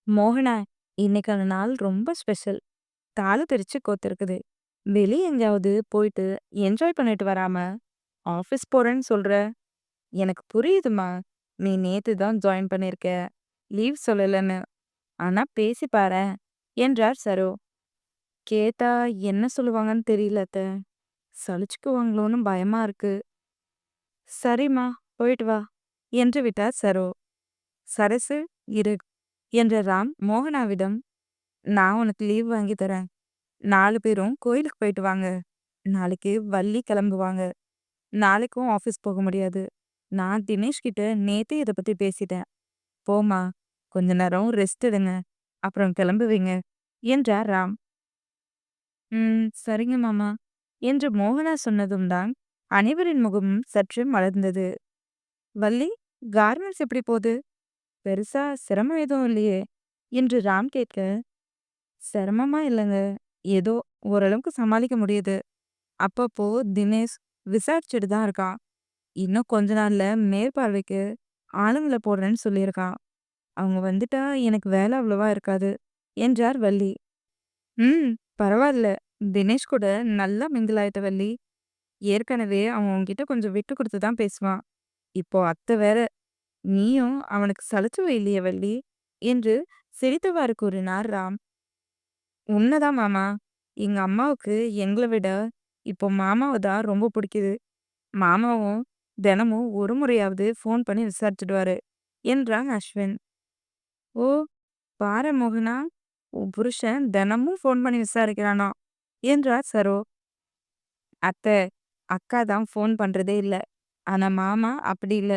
மோகனா, இன்னைக்கான நாள் ரொம்ப ஸ்பெஷல். தாலு பிரிச்சு கோத்திருக்குது. வெளிய எங்கேயாவது போயிட்டு என்ஜாய் பண்ணிட்டு வராம, ஆஃபீஸ் போறேன்னு சொல்ற. எனக்கு புரியுதும்மா. நீ நேத்து தான் ஜாயின் பண்ணியிருக்க. லீவ் சொல்லலன்னு. ஆனா பேசி பாரேன் என்றார் சரோ. கேட்டா என்ன சொல்லுவாங்கன்னு தெரியல அத்த. சலிச்சுக்குவாங்களோன்னு பயமா இருக்கு. சரிம்மா, போயிட்டு வா என்று விட்டார் சரோ. சரசு, இரு என்ற ராம் மோகனாவிடம், நான் உனக்கு லீவ் வாங்கி தரேன். 4 பேரும் கோயிலுக்கு போயிட்டு வாங்க. நாளைக்கு வள்ளி கிளம்புவாங்க. நாளைக்கும் ஆஃபீஸ் போக முடியாது. நான் தினேஷ் கிட்ட நேத்தே இத பத்தி பேசிட்டேன். போம்மா, கொஞ்ச நேரம் ரெஸ்ட் எடுங்க. அப்புறம் கிளம்புவீங்க என்றார் ராம். சரிங்க மாமா என்று மோகனா சொன்னதும் தான் அனைவரின் முகமும் சற்று மலர்ந்தது. வள்ளி, கார்மெண்ட்ஸ் எப்படி போகுது? பெருசா சிரமம் எதுவும் இல்லையே என்று ராம் கேட்க, சிரமமா இல்லைங்க. ஏதோ ஓரளவுக்கு சமாளிக்க முடியுது. அப்பப்போ தினேஷ் விசாரிச்சுட்டு தான் இருக்கான். இன்னும் கொஞ்ச நாள்ல மேற்பார்வைக்கு ஆளுங்கள போடுறேன்னு சொல்லியிருக்கான். அவங்க வந்துட்டா எனக்கு வேலை அவ்வளவா இருக்காது என்றார் வள்ளி. ம் பரவாயில்ல. தினேஷ் கூட நல்லா மிங்கிள் ஆயிட்ட வள்ளி. ஏற்கனவே அவன் உன்கிட்ட கொஞ்சம் விட்டு கொடுத்து தான் பேசுவான். இப்போ அத்தை வேற. நீயும் அவனுக்கு சலிச்சுவை இல்லையே வள்ளி என்று சிரித்தவாறு கூறினார் ராம். உண்மைதான் மாமா. எங்க அம்மாவுக்கு எங்கள விட இப்போ மாமாவ தான் ரொம்ப பிடிக்குது. மாமாவும் தினமும் ஒரு முறையாவது ஃபோன் பண்ணி விசாரிச்சுடுவாரு என்றான் அஸ்வின். ஓ, பாரு மோகனா, உன் புருஷன் தினமும் ஃபோன் பண்ணி விசாரிக்கிறானா என்றார் சரோ. அத்தை, அக்கா தான் ஃபோன் பண்றதே இல்ல. ஆனா மாமா அப்படி இல்ல.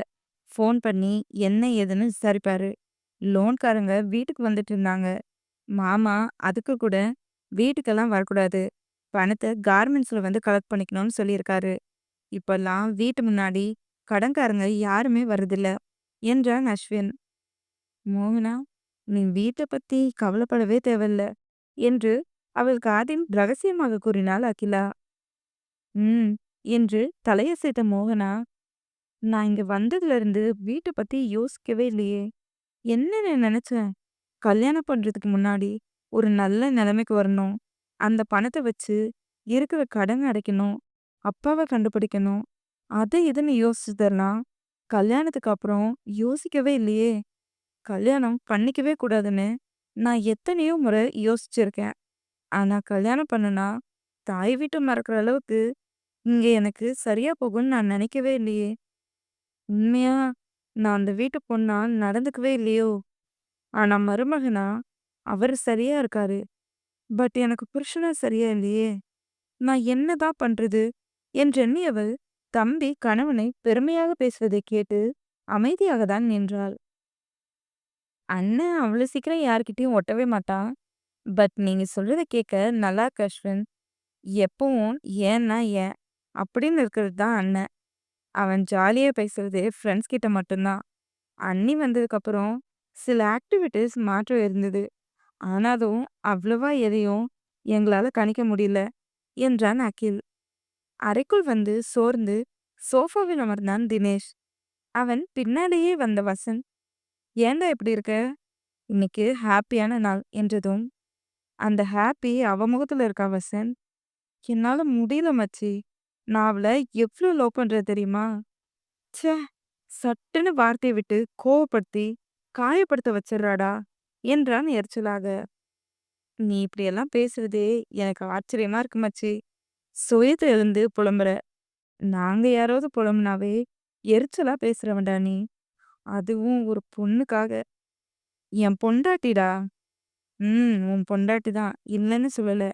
ஃபோன் பண்ணி என்ன ஏதுன்னு விசாரிப்பாரு. லோன்காரங்க வீட்டுக்கு வந்துட்டு இருந்தாங்க. மாமா அதுக்கு கூட வீட்டுக்கெல்லாம் வரக்கூடாது. பணத்த கார்மெண்ட்ஸ்ல வந்து கலெக்ட் பண்ணிக்கணும்னு சொல்லியிருக்காரு. இப்பல்லாம் வீட்டு முன்னாடி கடன்காரங்க யாருமே வரதில்ல என்றான் அஸ்வின். மோகனா, நீ வீட்டை பத்தி கவலைப்படவே தேவையில்ல என்று அவள் காதில் ரகசியமாக கூறினாள் அகிலா. ம் என்று தலையசைத்த மோகனா, நான் இங்க வந்ததுல இருந்து வீட்டை பத்தி யோசிக்கவே இல்லையே. என்னன்னு நினைச்சேன். கல்யாணம் பண்றதுக்கு முன்னாடி ஒரு நல்ல நிலைமைக்கு வரணும். அந்த பணத்தை வச்சு இருக்கிற கடன் அடைக்கணும். அப்பாவை கண்டுபிடிக்கணும். அதை இதுன்னு யோசிச்சதெல்லாம் கல்யாணத்துக்கு அப்புறம் யோசிக்கவே இல்லையே. கல்யாணம் பண்ணிக்கவே கூடாதுன்னு நான் எத்தனையோ முறை யோசிச்சிருக்கேன். ஆனா கல்யாணம் பண்ணுனா தாய் வீட்டை மறக்கிற அளவுக்கு இங்க எனக்கு சரியா போகும்னு நான் நினைக்கவே இல்லையே. உண்மையா நான் அந்த வீட்டு பொண்ணா நடந்துக்கவே இல்லையோ. ஆனா மருமகனா அவரு சரியா இருக்காரு. பட் எனக்கு புருஷனா சரியா இல்லையே. நான் என்னதான் பண்றது என்றெண்ணியவள் தம்பி கணவனை பெருமையாக பேசுவதை கேட்டு அமைதியாக தான் நின்றாள். அண்ணன் அவ்வளவு சீக்கிரம் யார்கிட்டயும் ஒட்டவே மாட்டான். பட் நீங்க சொல்றத கேட்க நல்லா இருக்கு அஸ்வின். எப்பவும் ஏன்னா ஏன் அப்படின்னு இருக்கிறது தான் அண்ணன். அவன் ஜாலியா பேசுறது ஃப்ரெண்ட்ஸ் கிட்ட மட்டும்தான். அண்ணி வந்ததுக்கு அப்புறம் சில ஆக்டிவிட்டிஸ் மாற்றம் இருந்தது. ஆனாலும் அவ்வளவா எதையும் எங்களால கணிக்க முடியல என்றான் அகில். அறைக்குள் வந்து சோர்ந்து சோஃபாவில் அமர்ந்தான் தினேஷ். அவன் பின்னாடியே வந்த வசந்த், ஏன்டா இப்படி இருக்க? இன்னைக்கு ஹாப்பியான நாள் என்றதும், அந்த ஹாப்பி அவ முகத்துல இருக்கா வசந்த். என்னால முடியல மச்சி. நான் அவளை எவ்வளவு லவ் பண்றது தெரியுமா? ச்சே, சட்டுன்னு வார்த்தையை விட்டு கோவப்படுத்தி காயப்படுத்த வச்சிடுறாடா என்றான் எரிச்சலாக. நீ இப்படியெல்லாம் பேசுறதே எனக்கு ஆச்சரியமா இருக்கு மச்சி. சுயத்தை இருந்து புலம்புற. நாங்க யாராவது புலம்புனாவே எரிச்சலா பேசுறவன்டா நீ. அதுவும் ஒரு பொண்ணுக்காக. என் பொண்டாட்டிடா. உன் பொண்டாட்டி தான், இல்லைன்னு சொல்லல.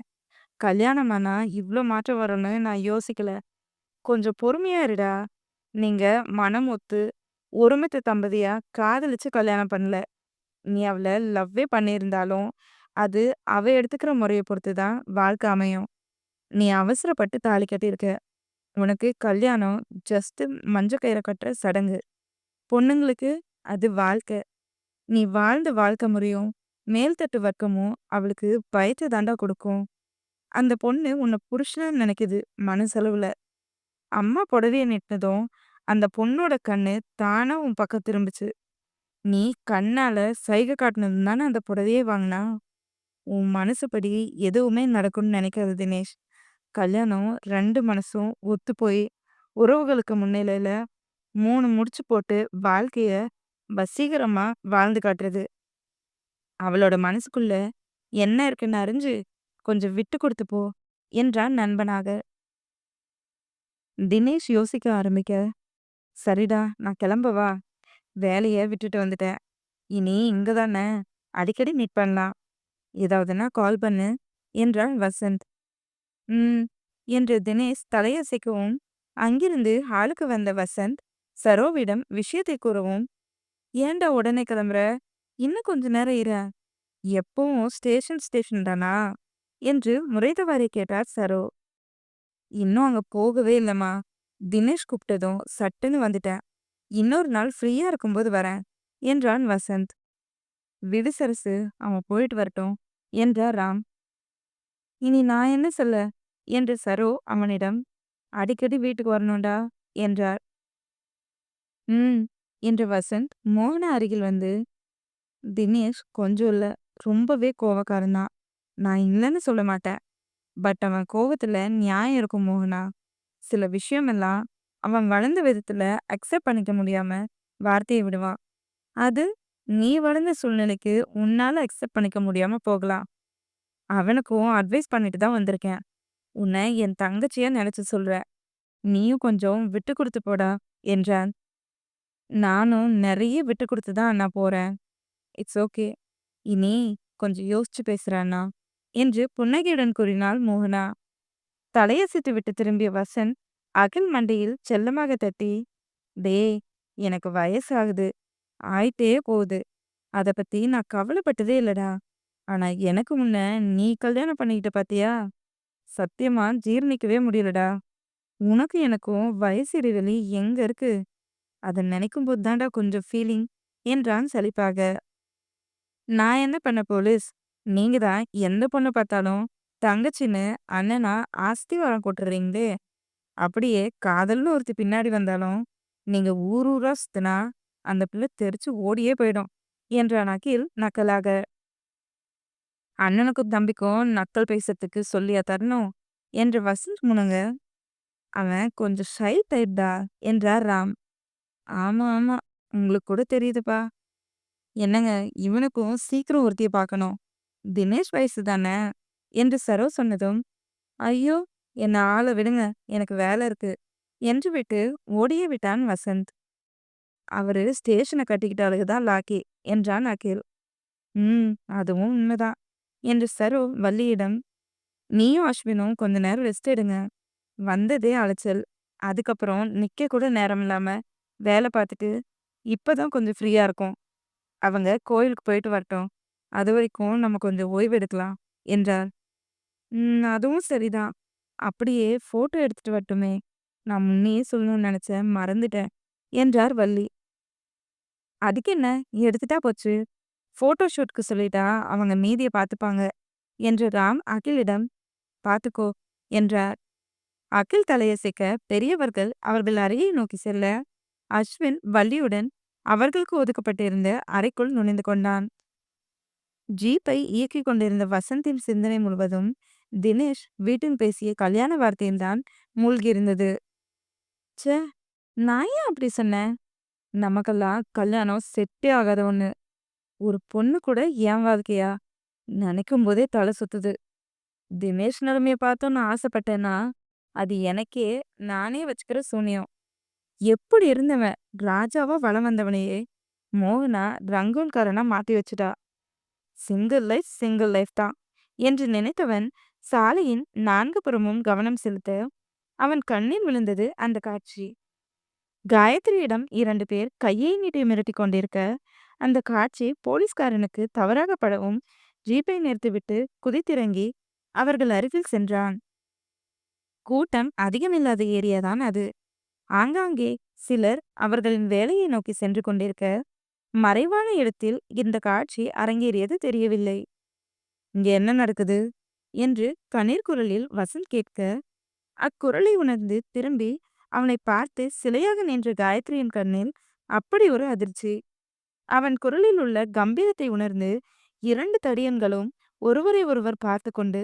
கல்யாணம் ஆனா இவ்ளோ மாற்றம் வரும்னு நான் யோசிக்கல. கொஞ்சம் பொறுமையா இருடா. நீங்க மனம் ஒத்து ஒருமித்த தம்பதியா காதலிச்சு கல்யாணம் பண்ணல. நீ அவள லவ்வே பண்ணியிருந்தாலும் அது அவ எடுத்துக்கிற முறைய பொறுத்து தான் வாழ்க்கை அமையும். நீ அவசரப்பட்டு தாலி கட்டியிருக்க. உனக்கு கல்யாணம் ஜஸ்ட் மஞ்ச கயிற கட்டுற சடங்கு. பொண்ணுங்களுக்கு அது வாழ்க்கை. நீ வாழ்ந்த வாழ்க்கை முறையும் மேல்தட்டு வர்க்கமும் அவளுக்கு பயத்தை தாண்டா கொடுக்கும். அந்த பொண்ணு உன்னை புருஷன்னு நினைக்குது மனசளவுல. அம்மா புடவைய நீட்டினதும் அந்த பொண்ணோட கண்ணு தானா உன் பக்கம் திரும்பிச்சு. நீ கண்ணால சைகை காட்டினது தானே அந்த புடவையே வாங்கினா. உன் மனசுப்படி எதுவுமே நடக்கும்னு நினைக்காத தினேஷ். கல்யாணம் 2 மனசும் ஒத்துப்போய், உறவுகளுக்கு முன்னிலையில 3 முடிச்சு போட்டு வாழ்க்கைய வசீகரமா வாழ்ந்து காட்டுறது. அவளோட மனசுக்குள்ள என்ன இருக்குன்னு அறிஞ்சு கொஞ்சம் விட்டு கொடுத்து போ என்றான் நண்பனாக. தினேஷ் யோசிக்க ஆரம்பிக்க, சரிடா நான் கிளம்பவா? வேலைய விட்டுட்டு வந்துட்டேன். இனி இங்க தானே, அடிக்கடி மீட் பண்ணலாம். ஏதாவதுன்னா கால் பண்ணு என்றான் வசந்த். ம் என்று தினேஷ் தலையசைக்கவும், அங்கிருந்து ஹாலுக்கு வந்த வசந்த் சரோவிடம் விஷயத்தை கூறவும், ஏன்டா உடனே கிளம்புற? இன்னும் கொஞ்ச நேரம் இரு. எப்பவும் ஸ்டேஷன் ஸ்டேஷன் தானா என்று முறைத்தவாறே கேட்டார் சரோ. இன்னும் அங்க போகவே இல்லம்மா. தினேஷ் கூப்பிட்டதும் சட்டுன்னு வந்துட்டேன். இன்னொரு நாள் ஃப்ரீயா இருக்கும்போது வரேன் என்றான் வசந்த். விடு சரசு, அவன் போயிட்டு வரட்டும் என்றார் ராம். இனி நான் என்ன சொல்ல என்று சரோ அவனிடம், அடிக்கடி வீட்டுக்கு வரணும்டா என்றார். ம் என்று வசந்த் மோகன அருகில் வந்து, தினேஷ் கொஞ்சம் இல்ல, ரொம்பவே கோவக்காரன்தான். நான் இல்லைன்னு சொல்ல மாட்டேன். பட் அவன் கோவத்துல நியாயம் இருக்கும் மோகனா. சில விஷயமெல்லாம் அவன் வளர்ந்த விதத்துல அக்செப்ட் பண்ணிக்க முடியாம வார்த்தையை விடுவான். அது நீ வளர்ந்த சூழ்நிலைக்கு உன்னால அக்செப்ட் பண்ணிக்க முடியாம போகலாம். அவனுக்கும் அட்வைஸ் பண்ணிட்டு தான் வந்திருக்கேன். உன்னை என் தங்கச்சியா நினைச்சு சொல்றேன். நீயும் கொஞ்சம் விட்டு கொடுத்து போடா என்றான். நானும் நிறைய விட்டு கொடுத்து தான் அண்ணா போறேன். It's okay. இனி கொஞ்சம் யோசிச்சு பேசுறேன் அண்ணா என்று புன்னகையுடன் கூறினாள் மோகனா. தலையசைத்து விட்டு திரும்பிய வசந்த் அகில் மண்டையில் செல்லமாக தட்டி, டேய், எனக்கு வயசாகுது, ஆயிட்டே போகுது. அத பத்தி நான் கவலைப்பட்டதே இல்லடா. ஆனா எனக்கு முன்ன நீ கல்யாணம் பண்ணிக்கிட்ட பாத்தியா? சத்தியமா ஜீரணிக்கவே முடியலடா. உனக்கும் எனக்கும் வயசு இடைவெளி எங்க இருக்கு? அத நினைக்கும்போது தான்டா கொஞ்சம் ஃபீலிங் என்றான் சலிப்பாக. நான் என்ன பண்ண போலீஸ்? நீங்க தான் எந்த பொண்ணு பார்த்தாலும் தங்கச்சின்னு அண்ணனா அஸ்திவாரம் போட்டுறீங்களே. அப்படியே காதல்னு ஒருத்தி பின்னாடி வந்தாலும் நீங்க ஊர் ஊரா சுத்தினா அந்த பிள்ளை தெரிச்சு ஓடியே போயிடும் என்றான் அகில் நக்கலாக. அண்ணனுக்கும் தம்பிக்கும் நக்கல் பேசுறதுக்கு சொல்லியா தரணும் என்று வசந்த் முனங்க. அவன் கொஞ்சம் ஷை டைப்டா என்றார் ராம். ஆமா ஆமா, உங்களுக்கு கூட தெரியுதுப்பா. என்னங்க, இவனுக்கும் சீக்கிரம் ஒருத்திய பார்க்கணும். தினேஷ் வயசு தானே என்று சரோ சொன்னதும், ஐயோ, என்ன ஆள விடுங்க, எனக்கு வேலை இருக்கு என்று விட்டு ஓடியே விட்டான் வசந்த். அவரு ஸ்டேஷனை கட்டிக்கிட்ட தான் லாக்கி என்றான் அகில். ம், அதுவும் உண்மைதான் என்று சரோ வள்ளியிடம், நீயும் அஸ்வினும் கொஞ்ச நேரம் ரெஸ்ட் எடுங்க. வந்ததே அலைச்சல். அதுக்கப்புறம் நிக்க கூட நேரம் இல்லாம வேலை பார்த்துட்டு இப்பதான் கொஞ்சம் ஃப்ரீயா இருக்கும். அவங்க கோயிலுக்கு போயிட்டு வரட்டும். அது வரைக்கும் நம்ம கொஞ்சம் ஓய்வு எடுக்கலாம் என்றார். அதுவும் சரிதான். அப்படியே போட்டோ எடுத்துட்டு வரட்டுமே. நான் முன்னையே சொல்லணும்னு நினைச்சேன், மறந்துட்டேன் என்றார் வள்ளி. அதுக்கு என்ன, எடுத்துட்டா போச்சு. போட்டோ ஷூட்க்கு சொல்லிட்டா அவங்க மீதியை பார்த்துப்பாங்க என்று ராம் அகிலிடம், பார்த்துக்கோ என்றார். அகில் தலையசைக்க பெரியவர்கள் அவர்கள் அறையை நோக்கி செல்ல, அஸ்வின் வள்ளியுடன் அவர்களுக்கு ஒதுக்கப்பட்டிருந்த அறைக்குள் நுழைந்து கொண்டான். ஜீப்பை இயக்கிக் கொண்டிருந்த வசந்தின் சிந்தனை முழுவதும் தினேஷ் வீட்டில் பேசிய கல்யாண வார்த்தையில்தான் மூழ்கியிருந்தது. ச்சே, நான் ஏன் அப்படி சொன்னேன்? நமக்கெல்லாம் கல்யாணம் செட்டே ஆகாத ஒண்ணு. ஒரு பொண்ணு கூட என் வாழ்க்கையா? நினைக்கும் போதே தலை சுத்துது. தினேஷ் நிலைமைய பார்த்தோன்னு ஆசைப்பட்டேன்னா அது எனக்கே நானே வச்சுக்கிற சூனியம். எப்படி இருந்தவன் ராஜாவா வலம் வந்தவனையே மோகனா ரங்கூன்காரனா மாத்தி வச்சுட்டா. சிங்கிள் லைஃப் தான் என்று நினைத்தவன் சாலையின் 4 புறமும் கவனம் செலுத்த அவன் கண்ணில் விழுந்தது அந்த காட்சி. காயத்ரியிடம் 2 பேர் கையை நீட்டி மிரட்டி கொண்டிருக்க அந்த காட்சி போலீஸ்காரனுக்கு தவறாக படவும் ஜீப்பை நிறுத்திவிட்டு குதித்திறங்கி அவர்கள் அருகில் சென்றான். கூட்டம் அதிகமில்லாத ஏரியாதான் அது. ஆங்காங்கே சிலர் அவர்களின் வேலையை நோக்கி சென்று கொண்டிருக்க மறைவான இடத்தில் இந்த காட்சி அரங்கேறியது தெரியவில்லை. இங்க என்ன நடக்குது என்று கணீர் குரலில் வசந்த் கேட்க, அக்குரலை உணர்ந்து திரும்பி அவனை பார்த்து சிலையாக நின்ற காயத்ரியின் கண்ணில் அப்படி ஒரு அதிர்ச்சி. அவன் குரலில் உள்ள கம்பீரத்தை உணர்ந்து 2 தடியன்களும் ஒருவரை ஒருவர் பார்த்து கொண்டு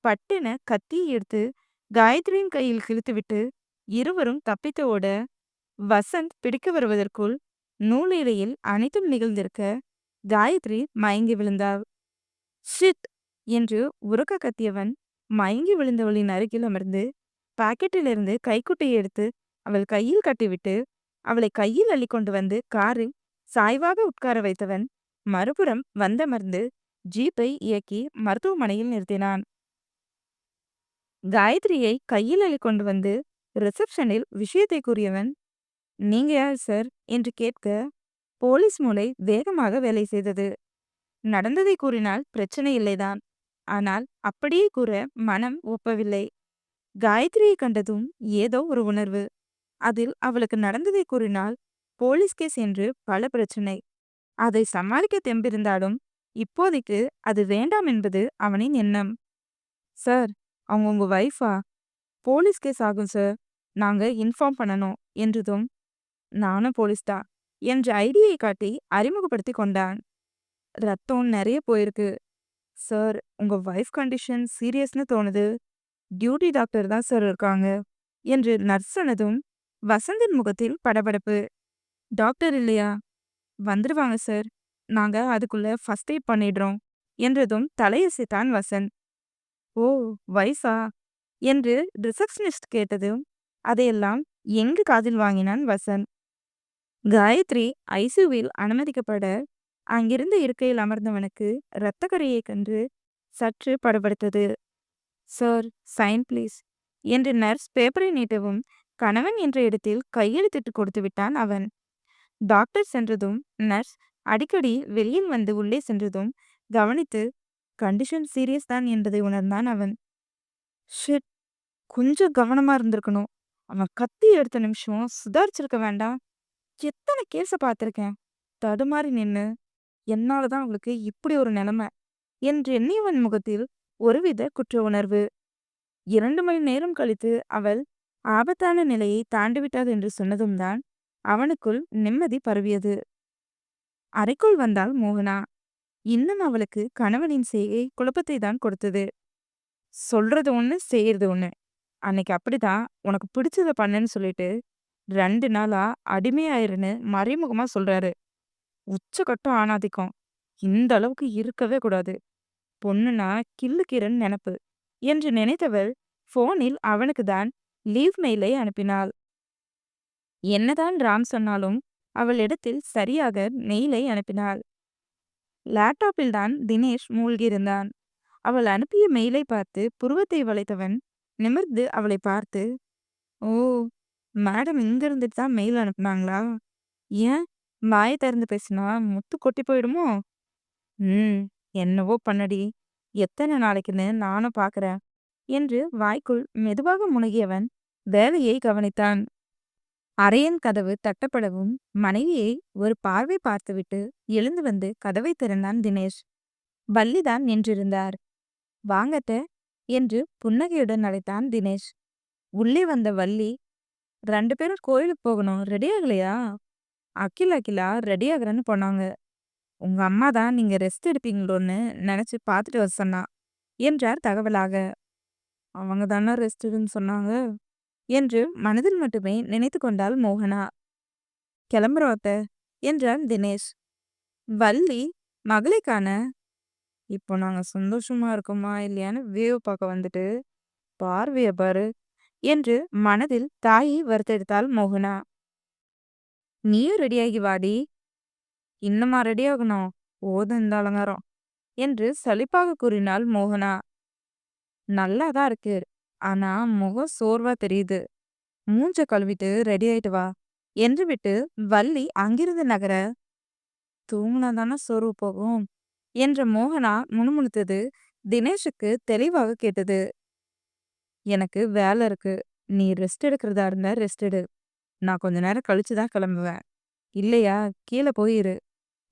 பட்டென கத்தியை எடுத்து காயத்ரியின் கையில் கிழித்துவிட்டு இருவரும் தப்பித்து ஓட வசந்த் பிடிக்க வருவதற்குள் நூலிழையில் அனைத்தும் நிகழ்ந்திருக்க காயத்ரி மயங்கி விழுந்தாள். ஷிட் என்று உரக்க கத்தியவன் மயங்கி விழுந்தவளின் அருகில் அமர்ந்து பாக்கெட்டிலிருந்து கைக்குட்டையை எடுத்து அவள் கையில் கட்டிவிட்டு அவளை கையில் அள்ளி கொண்டு வந்து காரில் சாய்வாக உட்கார வைத்தவன் மறுபுறம் வந்தமர்ந்து ஜீப்பை இயக்கி மருத்துவமனையில் நிறுத்தினான். காயத்ரியை கையில் அள்ளி கொண்டு வந்து ரிசப்ஷனில் விஷயத்தை கூறியவன், நீங்க யார் சார் என்று கேட்க போலீஸ் மூளை வேகமாக வேலை செய்தது. நடந்ததை கூறினால் பிரச்சனை இல்லைதான். ஆனால் அப்படியே கூற மனம் ஒப்பவில்லை. காயத்ரியை கண்டதும் ஏதோ ஒரு உணர்வு. அதில் அவளுக்கு நடந்ததை கூறினால் போலீஸ் கேஸ் என்று பல பிரச்சனை. அதை சமாளிக்க தெம்பிருந்தாலும் இப்போதைக்கு அது வேண்டாம் என்பது அவனின் எண்ணம். சார், அவங்க உங்க வைஃபா? போலீஸ் கேஸ் ஆகும் சார், நாங்க இன்ஃபார்ம் பண்ணணும் என்றதும் நானும் போலீஸ்டா என்ற ஐடியை காட்டி அறிமுகப்படுத்தி கொண்டான். ரத்தம் நிறைய போயிருக்கு சார். உங்க வைஃப் கண்டிஷன் சீரியஸ்னு தோணுது. டியூட்டி டாக்டர் தான் சார் இருக்காங்க என்று நர்ஸ் சொன்னதும் வசந்தின் முகத்தில் படபடப்பு. டாக்டர் இல்லையா? வந்துடுவாங்க சார், நாங்க அதுக்குள்ள ஃபர்ஸ்ட் எய்ட் பண்ணிடுறோம் என்றதும் தலையசைத்தான் வசந்த். ஓ, வைஃபா என்று ரிசப்ஷனிஸ்ட் கேட்டதும் அதையெல்லாம் எங்கு காதில் வாங்கினான் வசந்த். காயத்ரி ஐசியூவில் அனுமதிக்கப்பட அங்கிருந்த இருக்கையில் அமர்ந்தவனுக்கு இரத்தக்கரையை கண்டு சற்று படபடுத்தது. சார், சைன் ப்ளீஸ் என்று நர்ஸ் பேப்பரை நீட்டவும் கணவன் என்ற இடத்தில் கையெழுத்திட்டு கொடுத்து விட்டான் அவன். டாக்டர் சென்றதும் நர்ஸ் அடிக்கடி வெளியில் வந்து உள்ளே சென்றதும் கவனித்து கண்டிஷன் சீரியஸ் தான் என்பதை உணர்ந்தான் அவன். ஷிட், கொஞ்சம் கவனமா இருந்திருக்கணும். அவன் கத்தி எடுத்த நிமிஷம் சுதாரிச்சிருக்க வேண்டாம். எத்தனை கேஸ பார்த்திருக்கேன். தடுமாறி நின்னு என்னாலதான் அவளுக்கு இப்படி ஒரு நிலைமை என்று எண்ணியவன் முகத்தில் ஒருவித குற்ற உணர்வு. 2 மணி நேரம் கழித்து அவள் ஆபத்தான நிலையை தாண்டிவிட்டாள் என்று சொன்னதும் தான் அவனுக்குள் நிம்மதி பரவியது. அறைக்குள் வந்தாள் மோகனா. இன்னும் அவளுக்கு கணவனின் செய்கை குழப்பத்தை தான் கொடுத்தது. சொல்றது ஒண்ணு, செய்யறது ஒண்ணு. அன்னைக்கு அப்படிதான் உனக்கு பிடிச்சத பண்ணுன்னு சொல்லிட்டு 2 நாளா அடிமையாயிருன்னு மறைமுகமா சொல்றாரு. உச்சக்கட்டம் ஆணாதிக்கம். இந்த அளவுக்கு இருக்கவே கூடாது. பொண்ணுனா கிள்ளுக்கீரன் நினைப்பு என்று நினைத்தவள் போனில் அவனுக்கு தான் லீவ் மெயிலை அனுப்பினாள். என்னதான் ராம் சொன்னாலும் அவள் இடத்தில் சரியாக மெயிலை அனுப்பினாள். லேப்டாப்பில் தான் தினேஷ் மூழ்கியிருந்தான். அவள் அனுப்பிய மெயிலை பார்த்து புருவத்தை வளைத்தவன் நிமிர்ந்து அவளை பார்த்து, ஓ, மேடம் இங்க இருந்துட்டு தான் மெயில் அனுப்புனாங்களா? ஏன் வாயை திறந்து பேசினா முத்து கொட்டி போயிடுமோ? என்னவோ பண்ணடி, எத்தனை நாளைக்குன்னு நானும் பாக்குறேன் என்று வாய்க்குள் மெதுவாக முனகியவன் வேலையை கவனித்தான். அறையின் கதவு தட்டப்படவும் மனைவியை ஒரு பார்வை பார்த்துவிட்டு எழுந்து வந்து கதவை திறந்தான் தினேஷ். வள்ளிதான் நின்றிருந்தார். வாங்கட்ட என்று புன்னகையுடன் அழைத்தான் தினேஷ். உள்ளே வந்த வள்ளி, 2 பேரும் கோயிலுக்கு போகணும், ரெடி ஆகலையா? அகிலா ரெடி ஆகுறேன்னு போனாங்க. உங்க அம்மா தான் நீங்க ரெஸ்ட் எடுப்பீங்களோன்னு நினைச்சு பார்த்துட்டு வர சொன்னா என்றார் தகவலாக. அவங்க தானே ரெஸ்ட் எடுன்னு சொன்னாங்க என்று மனதில் மட்டுமே நினைத்து கொண்டாள் மோகனா. கிளம்புறோம் அத்த என்றான் தினேஷ். வள்ளி மகளை காண, இப்போ நாங்க சந்தோஷமா இருக்கோமா இல்லையான்னு வேவ் பார்க்க வந்துட்டு பார்வைய பாரு என்று மனதில் தாயை வறுத்தெடுத்தாள் மோகனா. நீயும் ரெடியாகி வாடி. இன்னுமா ரெடியாகணும்? போதும் இந்த அலங்காரம் என்று சலிப்பாக கூறினாள் மோகனா. நல்லாதான் இருக்கு, ஆனா முகம் சோர்வா தெரியுது. மூஞ்ச கழுவிட்டு ரெடி ஆயிட்டு வா என்று விட்டு வள்ளி அங்கிருந்து நகர, தூங்குனா தானே சோர்வு போகும் என்ற மோகனா முணுமுணுத்தது தினேஷுக்கு தெளிவாக கேட்டது. எனக்கு வேலை இருக்கு, நீ ரெஸ்ட் எடுக்கிறதா இருந்தா ரெஸ்ட் எடு. நான் கொஞ்ச நேரம் கழிச்சுதான் கிளம்புவேன். இல்லையா கீழே போயிரு,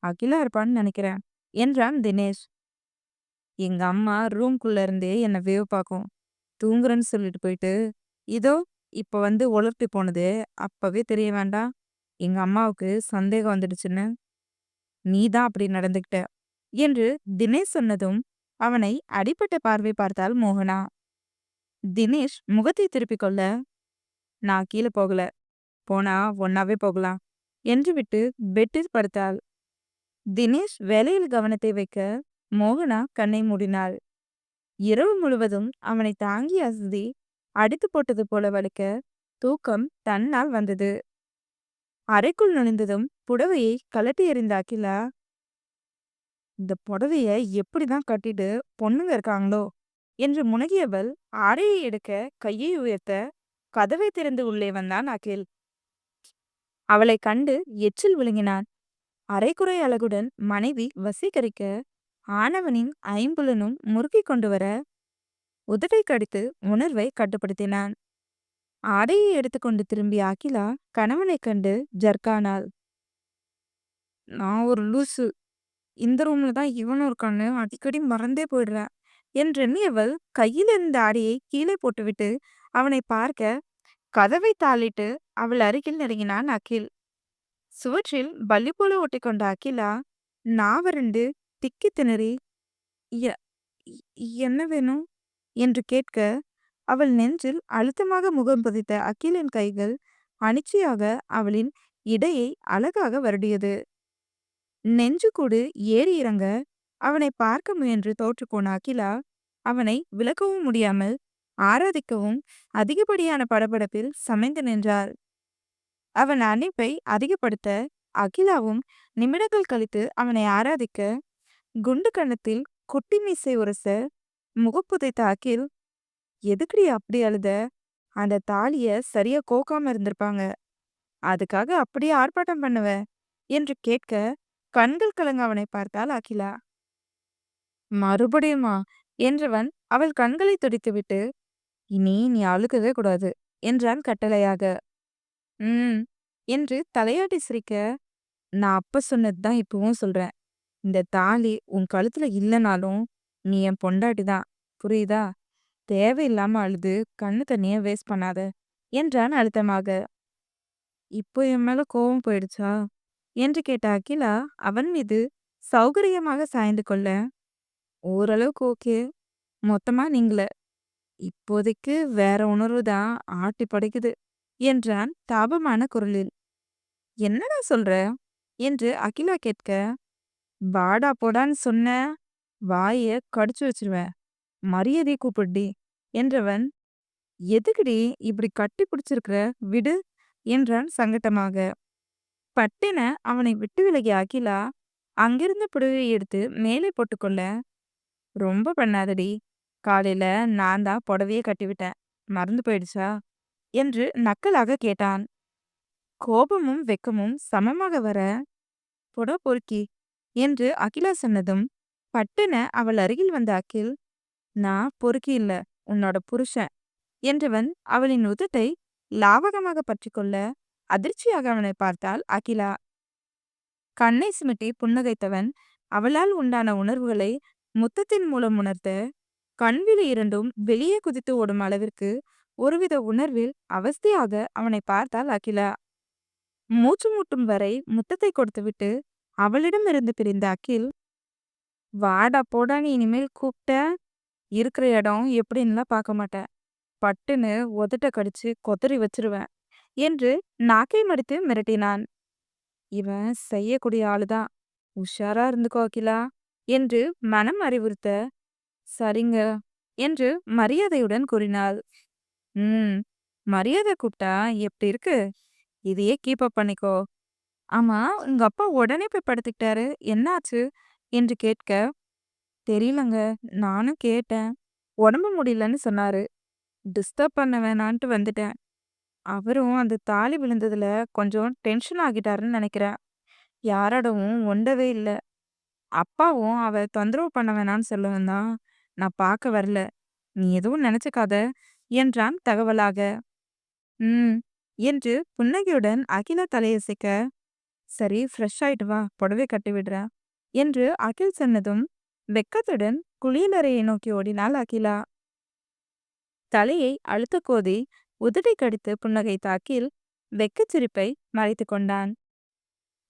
அகிலா இருப்பான்னு நினைக்கிறேன் என்றான் தினேஷ். எங்க அம்மா ரூம்குள்ள இருந்தே என்னை வேவ் பார்க்கும். தூங்குறேன்னு சொல்லிட்டு போயிட்டு இதோ இப்ப வந்து உலர்த்தி போனது அப்பவே தெரிய வேண்டாம் எங்க அம்மாவுக்கு சந்தேகம் வந்துடுச்சுன்னு. நீதான் அப்படி நடந்துக்கிட்ட என்று தினேஷ் சொன்னதும் அவனை அடிபட்ட பார்வை பார்த்தாள் மோகனா. தினேஷ் முகத்தை திருப்பிக் கொள்ள, நான் கீழே போகல, போனா ஒன்னாவே போகலாம் என்று விட்டு பெட்டில் படுத்தாள். தினேஷ் வேலையில் கவனத்தை வைக்க மோகனா கண்ணை மூடினாள். இரவு முழுவதும் அவனை தாங்கி அசதி அடித்து போட்டது போல வலிக்க தூக்கம் தன்னால் வந்தது. அறைக்குள் நுழைந்ததும் புடவையை கலட்டி எறிந்த அகிலா, இந்த புடவைய எப்படிதான் கட்டிட்டு பொண்ணுங்க இருக்காங்களோ என்று முனகியவள் ஆடையை எடுக்க கையை உயர்த்த கதவை திறந்து உள்ளே வந்தான் அகில். அவளை கண்டு எச்சில் விழுங்கினான். அரைக்குறை அழகுடன் மனைவி வசீகரிக்க ஆணவனின் ஐம்புலனும் முறுக்கிக் கொண்டு வர உதட்டை கடித்து உணர்வை கட்டுப்படுத்தினான். ஆடையை எடுத்துக்கொண்டு திரும்பிய அகிலா கணவனைக் கண்டு ஜர்க்கானாள். நான் ஒரு லூசு, இந்த ரூம்ல தான் இவனும் இருக்கான்னு அடிக்கடி மறந்தே போயிடுறேன் என்றெண்ணியவள் கையில் இருந்த ஆடையை கீழே போட்டுவிட்டு அவனை பார்க்க கதவை தாளிட்டு அவள் அருகில் நெருங்கினான் அகில். சுவற்றில் பல்லி போல ஒட்டிக்கொண்ட அகிலா நாவரண்டு திக்கி திணறி, "எ- என்ன வேணும்?" என்று கேட்க அவள் நெஞ்சில் அழுத்தமாக முகம் பதித்த அகிலின் கைகள் அனிச்சையாக அவளின் இடையை அழகாக வருடியது. நெஞ்சுக்கூடு ஏறி இறங்க அவனை பார்க்க முயன்று தோற்றுப்போன அகிலா அவனை விலக்கவும் முடியாமல் ஆராதிக்கவும் அதிகப்படியான படபடப்பில் சமைந்து நின்றாள். அவன் அணைப்பை அதிகப்படுத்த அகிலாவும் நிமிடங்கள் கழித்து அவனை ஆராதிக்க குண்டு கன்னத்தில் குட்டி மீசை உரச முகப்புதைத்த அகில், எதுக்குடி அப்படி அழுத? அந்த தாலிய சரியா கோக்காம இருந்திருப்பாங்க, அதுக்காக அப்படியே ஆர்ப்பாட்டம் பண்ணுவ என்று கேட்க கண்கள் கலங்க அவனை பார்த்தாள் அகிலா. மறுபடியுமா என்றவன் அவள் கண்களை துடித்துவிட்டு, இனி நீ அழுகவே கூடாது என்றான் கட்டளையாக. ம் என்று தலையாட்டி சிரிக்க, நான் அப்ப சொன்னதுதான் இப்பவும் சொல்றேன். இந்த தாலி உன் கழுத்துல இல்லைனாலும் நீ என் பொண்டாட்டி தான், புரியுதா? தேவையில்லாம அழுது கண்ணு தண்ணிய வேஸ்ட் பண்ணாத என்றான் அழுத்தமாக. இப்போ என் மேல கோபம் போயிடுச்சா என்று கேட்ட அகிலா அவன் மீது சௌகரியமாக சாய்ந்து கொள்ள, ஓரளவுக்கு ஓகே, மொத்தமா நீங்கள, இப்போதைக்கு வேற உணர்வு தான் ஆட்டி படைக்குது என்றான் தாபமான குரலில். என்னடா சொல்ற என்று அகிலா கேட்க, வாடா போடான்னு சொன்ன வாய கடிச்சு வச்சிருவேன், மரியாதை கூப்பிடுடி என்றவன், எதுக்குடி இப்படி கட்டி பிடிச்சிருக்கிற, விடு என்றான் சங்கட்டமாக. பட்டென அவனை விட்டு விலகிய அகிலா அங்கிருந்த புடவையை எடுத்து மேலே போட்டுக்கொள்ள, ரொம்ப பண்ணாதடி, காலையில நான் தான் புடவையே கட்டிவிட்டேன், மறந்து போயிடுச்சா என்று நக்கலாக கேட்டான். கோபமும் வெக்கமும் சமமாக வர, பொட பொறுக்கி என்று அகிலா சொன்னதும் பட்டென அவள் அருகில் வந்த அகில், நான் பொறுக்கி இல்ல, உன்னோட புருஷன் என்றவன் அவளின் உதட்டை லாவகமாக பற்றிக்கொள்ள அதிர்ச்சியாக அவனை பார்த்தாள் அகிலா. கண்ணை சிமிட்டி புன்னகைத்தவன் அவளால் உண்டான உணர்வுகளை முத்தத்தின் மூலம் உணர்த்த கண்விழி இரண்டும் வெளியே குதித்து ஓடும் அளவிற்கு ஒருவித உணர்வில் அவஸ்தையாக அவனை பார்த்தாள் அகிலா. மூச்சு மூட்டும் வரை முத்தத்தை கொடுத்துவிட்டு அவளிடமிருந்து பிரிந்த அகில், வாடா போடான்னு இனிமேல் கூப்பிட்ட இருக்கிற இடம் எப்படின்னுலாம் பார்க்க மாட்டேன், பட்டுன்னு உதட்ட கடிச்சு கொத்தரி வச்சிருவேன் என்று நாக்கை மடித்து மிரட்டினான். இவன் செய்யக்கூடிய ஆளுதான், உஷாரா இருந்துக்கோ அகிலா என்று மனம் அறிவுறுத்த, சரிங்க என்று மரியாதையுடன் கூறினாள். மரியாதை கூப்பிட்டா எப்படி இருக்கு, இதையே கீப் அப் பண்ணிக்கோ. ஆமா, உங்க அப்பா உடனே போய் படுத்துக்கிட்டாரு, என்னாச்சு என்று கேட்க, தெரியலங்க, நானும் கேட்டேன், உடம்பு முடியலன்னு சொன்னாரு, டிஸ்டர்ப் பண்ண வேணான்ட்டு வந்துட்டேன். அவரும் அந்த தாலி விழுந்ததுல கொஞ்சம் டென்ஷன் ஆகிட்டாருன்னு நினைக்கிறேன். யாரோடவும் ஒண்டவே இல்லை. அப்பாவும் அவ தொந்தரவு பண்ண வேணான்னு சொல்லவும் தான் நான் பார்க்க வரல, நீ எதுவும் நினைச்சுக்காத என்றான் தகவலாக. ம் என்று புன்னகையுடன் அகிலா தலையசைக்க, சரி ஃப்ரெஷ் ஆயிட்டு வா, புடவை கட்டி விடுறேன் என்று அகில் சொன்னதும் வெக்கத்துடன் குளியலறையை நோக்கி ஓடினாள் அகிலா. தலையை அழுத்த கோதி உதட்டை கடித்து புன்னகைத்த அகில் வெக்கச்சிரிப்பை மறைத்து கொண்டான்.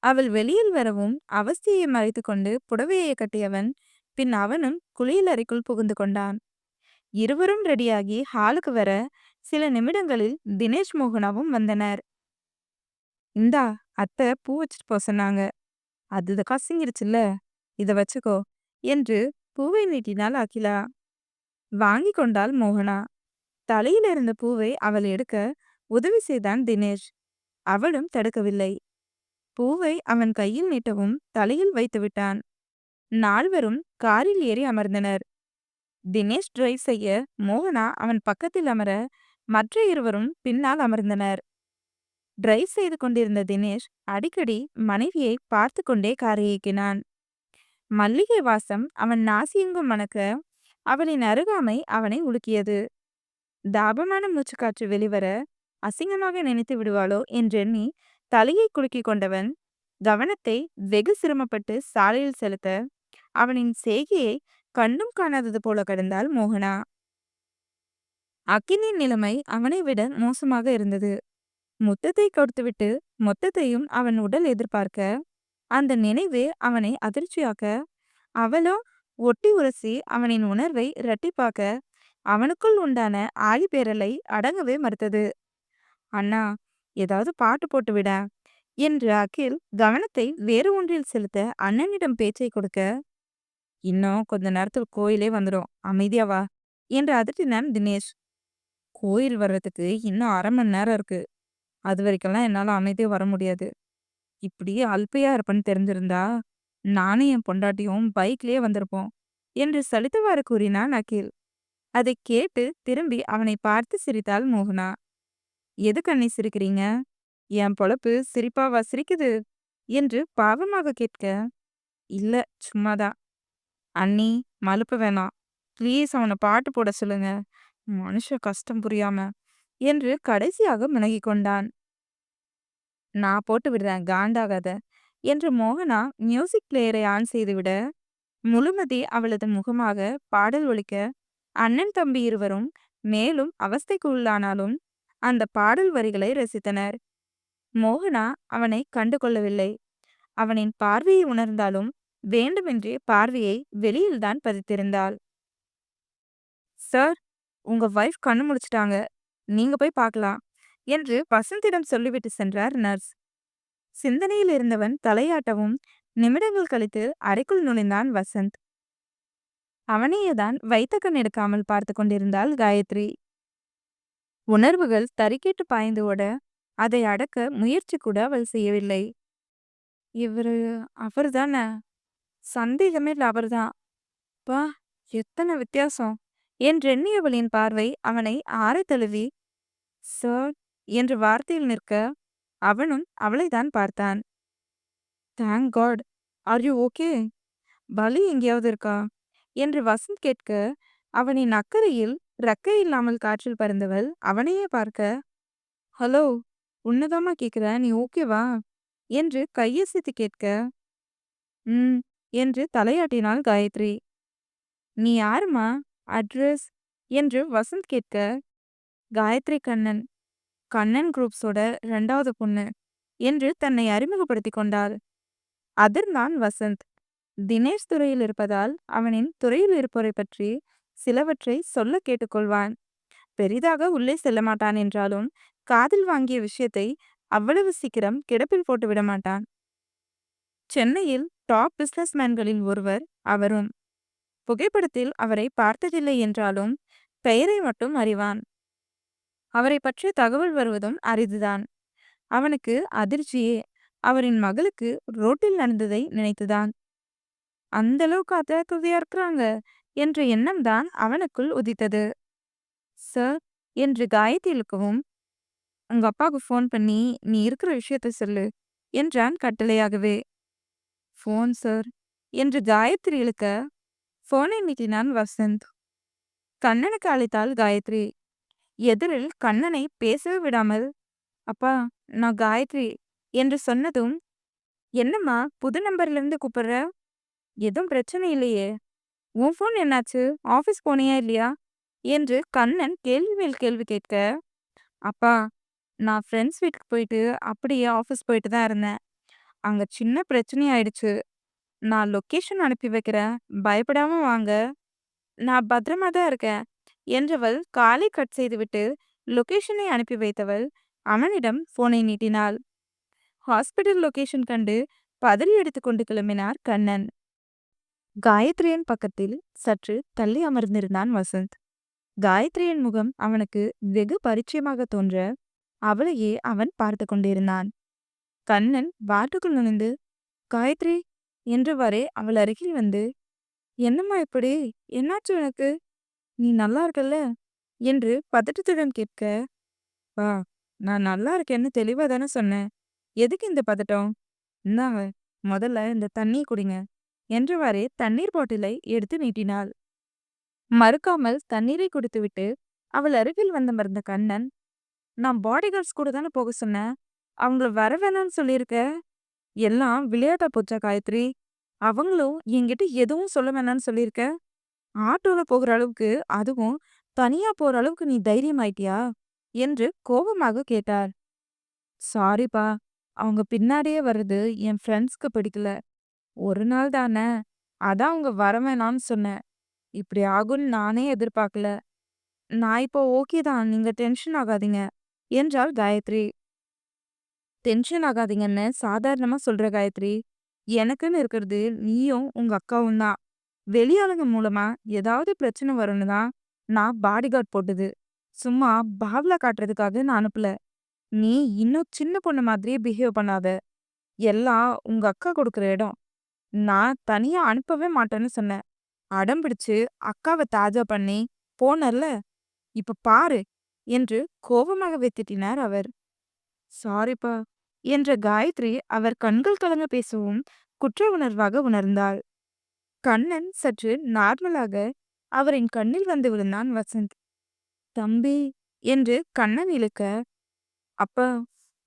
அவள் வெளியில் வரவும் அவஸ்தையை மறைத்து கொண்டு புடவையை கட்டியவன் பின் அவனும் குளியலறைக்குள் புகுந்து கொண்டான். இருவரும் ரெடியாகி ஹாலுக்கு வர சில நிமிடங்களில் தினேஷ் மோகனாவும் வந்தனர். இந்தா, அத்தை பூ வச்சுட்டு போக சொன்னாங்க. அது கசிங்கிருச்சுல்ல, இத வச்சுக்கோ என்று பூவை நீட்டினாள் அகிலா. வாங்கி கொண்டாள் மோகனா. தலையில் இருந்த பூவை அவள் எடுக்க உதவி செய்தான் தினேஷ். அவளும் தடுக்கவில்லை. பூவை அவன் கையில் நீட்டவும் தலையில் வைத்து விட்டான். நால்வரும் காரில் ஏறி அமர்ந்தனர். தினேஷ் டிரைவ் செய்ய மோகனா அவன் பக்கத்தில் அமர மற்ற இருவரும் பின்னால் அமர்ந்தனர். டிரைவ் செய்து கொண்டிருந்த தினேஷ் அடிக்கடி மனைவியை பார்த்து கொண்டே காரை இயக்கினான். மல்லிகை வாசம் அவன் நாசியெங்கும் மணக்க அவளின் அருகாமை அவனை உலுக்கியது. தாபமான மூச்சுக்காற்று வெளிவர அசிங்கமாக நினைத்து விடுவாளோ என்றெண்ணி தலையை குலுக்கிக் கொண்டவன் கவனத்தை வெகு சிரமப்பட்டு சாலையில் செலுத்த அவனின் செய்கையை கண்டும் காணாதது போல கடந்தாள் மோகனா. அக்கினியின் நிலைமை அவனை விட மோசமாக இருந்தது. முத்தத்தை கொடுத்துவிட்டு மொத்தத்தையும் அவன் உடல் எதிர்பார்க்க அந்த நினைவே அவனை அதிர்ச்சியாக்க அவளோ ஒட்டி உரசி அவனின் உணர்வை இரட்டிப்பாக்க அவனுக்குள் உண்டான ஆழிப்பேரலை அடங்கவே மறுத்தது. அண்ணா, ஏதாவது பாட்டு போட்டு விட என்று அகில் கவனத்தை வேறு ஒன்றில் செலுத்த அண்ணனிடம் பேச்சை கொடுக்க, இன்னும் கொஞ்ச நேரத்தில் கோயிலே வந்துடும், அமைதியா வா என்று அதட்டினான் தினேஷ். கோயில் வர்றதுக்கு இன்னும் 1/2 மணி நேரம் இருக்கு. அது வரைக்கெல்லாம் என்னால் அமைதியாக வர முடியாது. இப்படி அல்பையா இருப்பேன்னு தெரிஞ்சிருந்தா நானும் என் பொண்டாட்டியும் பைக்லயே வந்திருப்போம் என்று சலித்தவாறு கூறினான் அகில். அதை கேட்டு திரும்பி அவனை பார்த்து சிரித்தாள் மோகனா. எதுக்கு அண்ணி சிரிக்கிறீங்க? என் பொழப்பு சிரிப்பாவா சிரிக்குது என்று பாவமாக கேட்க, இல்ல சும்மாதான். அண்ணி, மலுப்பு வேணாம், ப்ளீஸ் அவனை பாட்டு போட சொல்லுங்க, மனுஷன் கஷ்டம் புரியாம என்று கடைசியாக முனகி கொண்டான். நான் போட்டு விடுறேன், காண்டாகாத என்று மோகனா மியூசிக் பிளேயரை ஆன் செய்துவிட முழுமதி அவளது முகமாக பாடல் ஒலிக்க அண்ணன் தம்பி இருவரும் மேலும் அவஸ்தைக்கு உள்ளானாலும் அந்த பாடல் வரிகளை ரசித்தனர். மோகனா அவனை கண்டு கொள்ளவில்லை. அவனின் பார்வையை உணர்ந்தாலும் வேண்டுமென்றே பார்வையை வெளியில்தான் பதித்திருந்தாள். சார், உங்க வைஃப் கண்ணு முடிச்சிட்டாங்க, நீங்க போய் பார்க்கலாம் என்று வசந்திடம் சொல்லிவிட்டு சென்றார் நர்ஸ். சிந்தனையில் இருந்தவன் தலையாட்டவும் நிமிடங்கள் கழித்து அறைக்குள் நுழைந்தான் வசந்த். அவனையேதான் வைத்த கண் எடுக்காமல் பார்த்து கொண்டிருந்தாள் காயத்ரி. உணர்வுகள் தறிக்கேட்டு பாய்ந்து ஓட அதை அடக்க முயற்சி கூட அவள் செய்யவில்லை. இவரு அவர்தானே, சந்தேகமே இல்லை, அவர்தான். பா, எத்தனை வித்தியாசம் என்றெண்ணியவளின் பார்வை அவனை ஆற தழுவி சார் என்று வார்த்தையில் நிற்க அவனும் அவளைதான் பார்த்தான். Thank God, are you okay? பலி எங்கேயாவது இருக்கா என்று வசந்த் கேட்க அவனின் அக்கறையில் ரெக்கை இல்லாமல் காற்றில் பறந்தவள் அவனையே பார்க்க, ஹலோ, உன்னதாமா கேட்குற, நீ ஓகேவா என்று கையசைத்து கேட்க, ம் என்று தலையாட்டினாள் காயத்ரி. நீ யாருமா, அட்ரஸ் என்று வசந்த் கேட்க, காயத்ரி கண்ணன், கண்ணன் குரூப்ஸோட 2வது பொண்ணு என்று தன்னை அறிமுகப்படுத்தி கொண்டாள். அதிர்ந்தான் வசந்த். தினேஷ் துறையில் இருப்பதால் அவனின் துறையில் இருப்போரை பற்றி சிலவற்றை சொல்ல கேட்டுக்கொள்வான். பெரிதாக உள்ளே செல்ல மாட்டான் என்றாலும் காதில் வாங்கிய விஷயத்தை அவ்வளவு சீக்கிரம் கிடப்பில் போட்டு விட மாட்டான். சென்னையில் டாப் பிசினஸ் மேன்களில் ஒருவர் அவரும். புகைப்படத்தில் அவரை பார்த்ததில்லை என்றாலும் பெயரை மட்டும் அறிவான். அவரை பற்றிய தகவல் வருவதும் அரிதுதான். அவனுக்கு அதிர்ச்சியே அவரின் மகளுக்கு ரோட்டில் நடந்ததை நினைத்துதான். அந்த அளவுக்கு அத்தகையா இருக்கிறாங்க என்ற எண்ணம்தான் அவனுக்குள் உதித்தது. சார் என்று காயத்ரி இழுக்கவும், உங்க அப்பாவுக்கு ஃபோன் பண்ணி நீ இருக்கிற விஷயத்த சொல்லு என்றான் கட்டளையாகவே. ஃபோன் சார் என்று காயத்ரி இழுக்க ஃபோனை நீட்டினான் வசந்த். கண்ணனுக்கு அழைத்தாள் காயத்ரி. எதிரில் கண்ணனை பேசவே விடாமல், அப்பா, நான் காயத்ரி என்று சொன்னதும், என்னம்மா புது நம்பர்லேருந்து கூப்பிடுற? எதுவும் பிரச்சனை இல்லையே, உன் ஃபோன் என்னாச்சு, ஆஃபீஸ் போனியா இல்லையா என்று கண்ணன் கேள்வி மேல் கேள்வி கேட்க, அப்பா, நான் ஃப்ரெண்ட்ஸ் வீட்டுக்கு போயிட்டு அப்படியே ஆஃபீஸ் போயிட்டு தான் இருந்தேன். அங்க சின்ன பிரச்சனை ஆயிடுச்சு. நான் லொகேஷன் அனுப்பி வைக்கிறேன். பயப்படாம வாங்க. நான் பத்திரமா தான் இருக்கேன். என்றவள் காலை கட் செய்துவிட்டு லொகேஷனை அனுப்பி வைத்தவள் அவனிடம் போனை நீட்டினாள். ஹாஸ்பிடல் லொகேஷன் கண்டு பதறி எடுத்துக்கொண்டு கிளம்பினார் கண்ணன். காயத்ரியின் பக்கத்தில் சற்று தள்ளி அமர்ந்திருந்தான் வசந்த். காயத்ரியின் முகம் அவனுக்கு வெகு பரிச்சயமாக தோன்ற அவளையே அவன் பார்த்து கொண்டிருந்தான். கண்ணன் வாட்டுக்குள் நுழைந்து, காயத்ரி என்றவாறே அவள் அருகில் வந்து, என்னம்மா இப்படி? என்னாச்சு உனக்கு? நீ நல்லா இருக்கல்ல? என்று பதட்டத்துடன் கேட்க, வா, நான் நல்லா இருக்கேன்னு தெளிவா தானே சொன்னேன். எதுக்கு இந்த பதட்டம்? இந்தாங்க, முதல்ல இந்த தண்ணியை குடிங்க என்றவாறே தண்ணீர் பாட்டிலை எடுத்து நீட்டினாள். மறுக்காமல் தண்ணீரை குடித்துவிட்டு அவள் அருகில் வந்தமர்ந்த கண்ணன், நான் பாடிகார்ட்ஸ் கூட தானே போக சொன்னேன். அவங்கள வர வேணாம்னு சொல்லியிருக்க. எல்லாம் விளையாட்டா போச்சா காயத்ரி? அவங்களும் என்கிட்ட எதுவும் சொல்ல வேணாம்னு சொல்லியிருக்க. ஆட்டோல போகிற அளவுக்கு, அதுவும் தனியா போற அளவுக்கு நீ தைரியம் ஆயிட்டியா? என்று கோபமாக கேட்டார். சாரிப்பா, அவங்க பின்னாடியே வர்றது என் ஃப்ரெண்ட்ஸ்க்கு பிடிக்கல. ஒரு நாள் தானே, அதான் அவங்க வர வேணாம்னு சொன்னேன். இப்படி ஆகும்னு நானே எதிர்பார்க்கல. நான் இப்போ ஓகே தான், நீங்க டென்ஷன் ஆகாதீங்க என்றாள் காயத்ரி. டென்ஷன் ஆகாதீங்கன்னு சாதாரணமா சொல்ற காயத்ரி. எனக்குன்னு இருக்கிறது நீயும் உங்க அக்காவும் தான். வெளியாளுங்க மூலமா ஏதாவது பிரச்சனை வரும்னு தான் நான் பாடிகார்ட் போட்டது. சும்மா பாவ்லா காட்டுறதுக்காக நான் அனுப்பல. நீ இன்னும் சின்ன பொண்ணு மாதிரியே பிஹேவ் பண்ணாத. எல்லாம் உங்க அக்கா கொடுக்குற இடம். நான் தனியா அனுப்பவே மாட்டேன்னு சொன்னேன். அடம் பிடிச்சு அக்காவை தாஜா பண்ணி போனர்ல, இப்ப பாரு என்று கோபமாக திட்டினார் அவர். சாரிப்பா என்ற காயத்ரி அவர் கண்கள் கலங்க பேசவும் குற்ற உணர்வாக உணர்ந்தாள். கண்ணன் சற்று நார்மலாக அவரின் கண்ணில் வந்து விழுந்தான் வசந்த். தம்பி என்று கண்ணன் இழுக்க, அப்பா,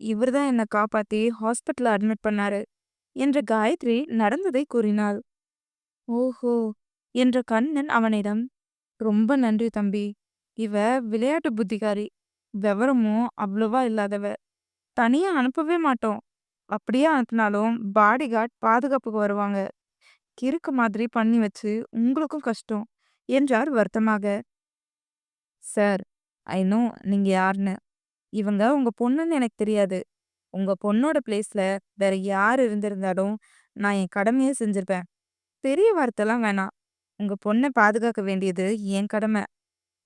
இவர்தான் என்னை காப்பாத்தி ஹாஸ்பிட்டல் அட்மிட் பண்ணாரு என்ற காயத்ரி நடந்ததை கூறினாள். ஓஹோ என்ற கண்ணன் அவனிடம், ரொம்ப நன்றி தம்பி. இவ விளையாட்டு புத்திகாரி. விவரமும் அவ்வளவா இல்லாதவ. தனியா அனுப்பவே மாட்டோம். அப்படியே அனுப்புனாலும் பாடிகார்ட் பாதுகாப்புக்கு வருவாங்க. கிறுக்கு மாதிரி பண்ணி வச்சு உங்களுக்கும் கஷ்டம் என்றார் வருத்தமாக. சார், ஐ நோ நீங்க யாருன்னு. இவங்க உங்க பொண்ணுன்னு எனக்கு தெரியாது. உங்க பொண்ணோட பிளேஸ்ல வேற யார் இருந்திருந்தாலும் நான் என் கடமையை செஞ்சிருப்பேன். பெரிய வார்த்தைலாம் வேணாம். உங்க பொண்ணை பாதுகாக்க வேண்டியது என் கடமை